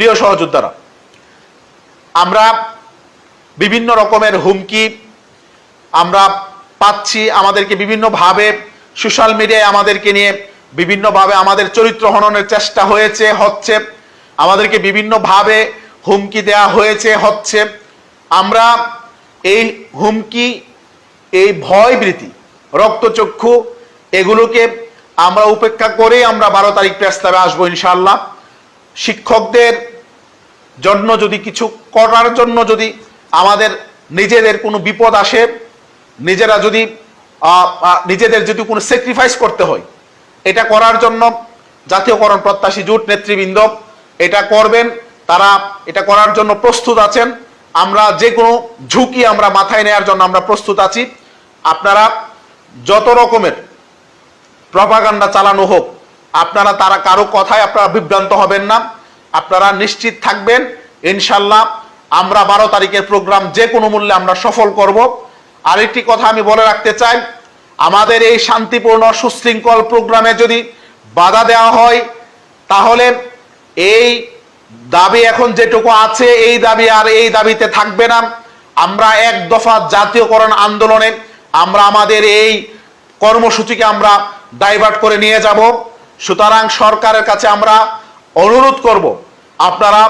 প্রিয় সহযোদ্ধারা, আমরা বিভিন্ন রকমের হুমকি আমরা পাচ্ছি। আমাদেরকে বিভিন্নভাবে সোশ্যাল মিডিয়ায় আমাদেরকে নিয়ে বিভিন্নভাবে আমাদের চরিত্র হননের চেষ্টা হচ্ছে, আমাদেরকে বিভিন্নভাবে হুমকি দেয়া হচ্ছে। আমরা এই হুমকি, এই ভয়ভীতি, রক্তচক্ষু এগুলোকে আমরা উপেক্ষা করে আমরা 12 তারিখ প্রেস ক্লাবে আসবো ইনশাআল্লাহ। শিক্ষকদের জন্য যদি কিছু করার জন্য যদি আমাদের নিজেদের কোনো বিপদ আসে, নিজেদের যদি কোনো স্যাক্রিফাইস করতে হয়, এটা করার জন্য জাতীয়করণ প্রত্যাশী জোট নেতৃবৃন্দ এটা করবেন, তারা এটা করার জন্য প্রস্তুত আছেন। আমরা যে কোনো ঝুঁকি আমরা মাথায় নেওয়ার জন্য আমরা প্রস্তুত আছি। আপনারা যত রকমের প্রপাগান্ডা চালানো হোক, আপনারা তারা কারো কথায় আপনারা বিভ্রান্ত হবেন না। আপনারা নিশ্চিত থাকবেন ইনশাল্লাহ আমরা 12 তারিখের প্রোগ্রাম যে কোনো মূল্যে আমরা সফল করব। আরেকটি কথা আমি বলে রাখতে চাই, আমাদের এই শান্তিপূর্ণ সুশৃঙ্খল প্রোগ্রামে যদি বাধা দেওয়া হয়, তাহলে এই দাবি এখন যেটুকু আছে এই দাবি আর এই দাবিতে থাকবে না। আমরা এক দফা জাতীয়করণ আন্দোলনে আমরা আমাদের এই কর্মসূচিকে আমরা ডাইভার্ট করে নিয়ে যাব। সুতরাং সরকারের কাছে আমরা অনুরোধ করব, আপনারা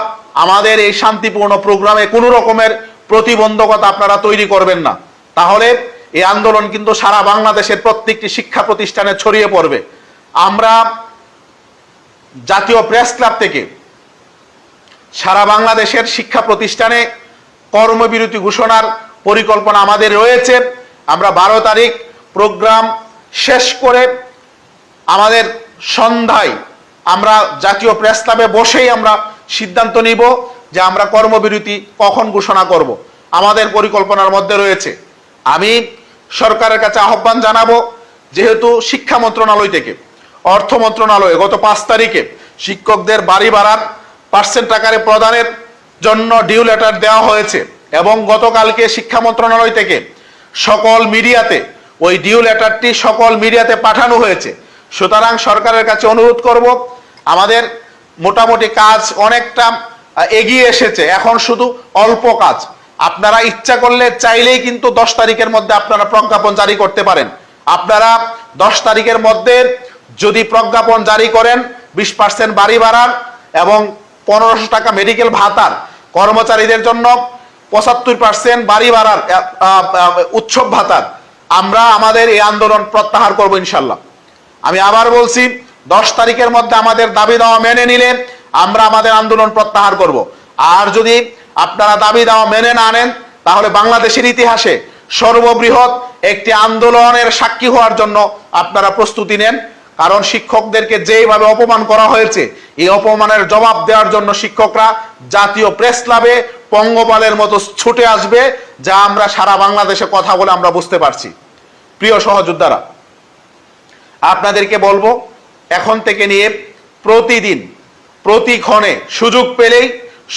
আমাদের এই শান্তিপূর্ণ প্রোগ্রামে কোনো রকমের প্রতিবন্ধকতা আপনারা তৈরি করবেন না। তাহলে এই আন্দোলন কিন্তু সারা বাংলাদেশের প্রত্যেকটি শিক্ষা প্রতিষ্ঠানে ছড়িয়ে পড়বে। আমরা জাতীয় প্রেস ক্লাব থেকে সারা বাংলাদেশের শিক্ষা প্রতিষ্ঠানে কর্মবিরতি ঘোষণার পরিকল্পনা আমাদের রয়েছে। আমরা 12 তারিখ প্রোগ্রাম শেষ করে আমাদের সন্ধ্যায় আমরা জাতীয় প্রেস ক্লাবে বসেই আমরা সিদ্ধান্ত নিব যে আমরা কর্মবিরতি কখন ঘোষণা করব। আমাদের পরিকল্পনার মধ্যে রয়েছে। আমি সরকারের কাছে আহ্বান জানাবো, যেহেতু শিক্ষা মন্ত্রণালয় থেকে অর্থ মন্ত্রণালয়ে গত 5 তারিখে শিক্ষকদের বাড়ি ভাড়ার পার্সেন্ট আকারে প্রদানের জন্য ডিউ লেটার দেওয়া হয়েছে এবং গতকালকে শিক্ষা মন্ত্রণালয় থেকে সকল মিডিয়াতে ওই ডিউ লেটারটি সকল মিডিয়াতে পাঠানো হয়েছে। সুতরাং সরকারের কাছে অনুরোধ করব, আমাদের মোটামুটি কাজ অনেকটা এগিয়ে এসেছে, এখন শুধু অল্প কাজ। আপনারা ইচ্ছা করলে চাইলেই কিন্তু 10 তারিখের মধ্যে আপনারা প্রজ্ঞাপন জারি করতে পারেন। আপনারা 10 তারিখের মধ্যে যদি প্রজ্ঞাপন জারি করেন 20% বাড়ি ভাড়ার এবং 1500 টাকা মেডিকেল ভাতার, কর্মচারীদের জন্য 75% বাড়ি ভাড়ার উৎসব ভাতার, আমরা আমাদের এই আন্দোলন প্রত্যাহার করব ইনশাল্লাহ। আমি আবার বলছি, 10 তারিখের মধ্যে আমাদের দাবি দাওয়া মেনে নিলে আমরা আমাদের আন্দোলন প্রত্যাহার করব। আর যদি আপনারা দাবি দাওয়া মেনে না নেন, তাহলে বাংলাদেশের ইতিহাসে সর্ববৃহৎ একটি আন্দোলনের সাক্ষী হওয়ার জন্য আপনারা প্রস্তুতি নেন। কারণ শিক্ষকদেরকে যেভাবে অপমান করা হয়েছে, এই অপমানের জবাব দেওয়ার জন্য শিক্ষকরা জাতীয় প্রেস ক্লাবে পঙ্গপালের মতো ছুটে আসবে, যা আমরা সারা বাংলাদেশে কথা বলে আমরা বুঝতে পারছি। প্রিয় সহযোদ্ধারা, আপনাদেরকে বলবো, এখন থেকে নিয়ে প্রতিদিন প্রতিক্ষণে সুযোগ পেলেই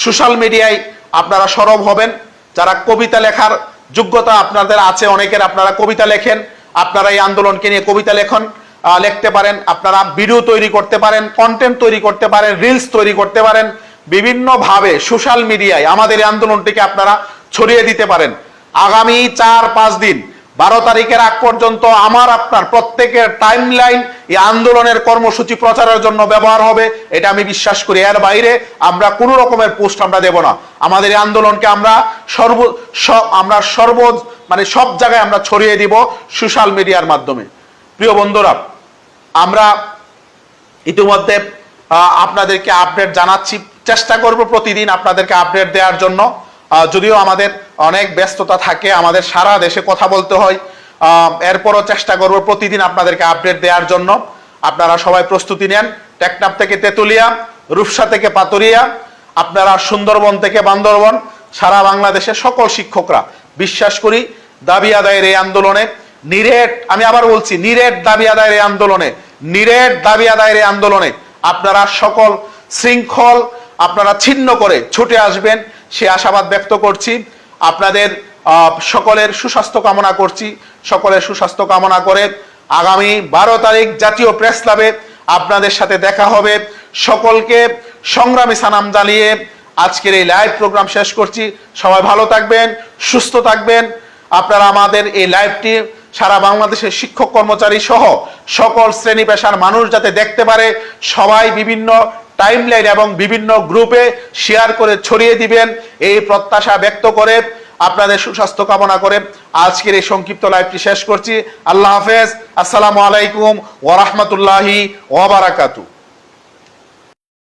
সোশ্যাল মিডিয়ায় আপনারা সরব হবেন। যারা কবিতা লেখার যোগ্যতা আপনাদের আছে, অনেকের আপনারা কবিতা লেখেন, আপনারা এই আন্দোলনকে নিয়ে কবিতা লিখতে পারেন, আপনারা ভিডিও তৈরি করতে পারেন, কন্টেন্ট তৈরি করতে পারেন, রিলস তৈরি করতে পারেন, বিভিন্নভাবে সোশ্যাল মিডিয়ায় আমাদের এই আন্দোলনটিকে আপনারা ছড়িয়ে দিতে পারেন। আগামী 4-5 দিন 12 তারিখের আগ পর্যন্ত আমার আপনার প্রত্যেকের টাইমলাইন এই আন্দোলনের কর্মসূচি প্রচারের জন্য ব্যবহার হবে, এটা আমি বিশ্বাস করি। এর বাইরে আমরা কোনো রকমের পোস্ট আমরা দেব না। আমাদের এই আন্দোলনকে আমরা সব জায়গায় আমরা ছড়িয়ে দিব সোশ্যাল মিডিয়ার মাধ্যমে। প্রিয় বন্ধুরা, আমরা ইতিমধ্যে আপনাদেরকে আপডেট জানাচ্ছি, চেষ্টা করব প্রতিদিন আপনাদেরকে আপডেট দেওয়ার জন্য। যদিও আমাদের অনেক ব্যস্ততা থাকে, আমাদের সারা দেশে কথা বলতে হয়, এরপরও চেষ্টা করব প্রতিদিন আপনাদেরকে আপডেট দেওয়ার জন্য। আপনারা সবাই প্রস্তুতি নেন। টেকনাফ থেকে তেতুলিয়া, রূপসা থেকে পাতুরিয়া, আপনারা সুন্দরবন থেকে বান্দরবন, সারা বাংলাদেশে সকল শিক্ষকরা বিশ্বাস করি দাবি আদায়ের এই আন্দোলনে নিরেট, আমি আবার বলছি নিরেট দাবি আদায়ের এই আন্দোলনে, নিরেট দাবি আদায়ের এই আন্দোলনে আপনারা সকল শৃঙ্খল আপনারা ছিন্ন করে ছুটে আসবেন, সে আশাবাদ ব্যক্ত করছি। আপনাদের সকলের সুস্বাস্থ্য কামনা করছি। সকলের সুস্বাস্থ্য কামনা করে আগামী 12 তারিখ জাতীয় প্রেস ক্লাবে আপনাদের সাথে দেখা হবে। সকলকে সংগ্রামী সালাম জানিয়ে আজকের এই লাইভ প্রোগ্রাম শেষ করছি। সবাই ভালো থাকবেন, সুস্থ থাকবেন। আপনারা আমাদের এই লাইভটি সারা বাংলাদেশের শিক্ষক কর্মচারী সহ সকল শ্রেণী পেশার মানুষ যাতে দেখতে পারে, সবাই বিভিন্ন টাইমলাইন এবং বিভিন্ন গ্রুপে শেয়ার করে ছড়িয়ে দিবেন, এই প্রত্যাশা ব্যক্ত করে আপনাদের সুস্বাস্থ্য কামনা করে আজকের এই সংক্ষিপ্ত লাইভটি শেষ করছি। আল্লাহ হাফেজ। আসসালামু আলাইকুম ওয়া রাহমাতুল্লাহি ওয়া বারাকাতুহু।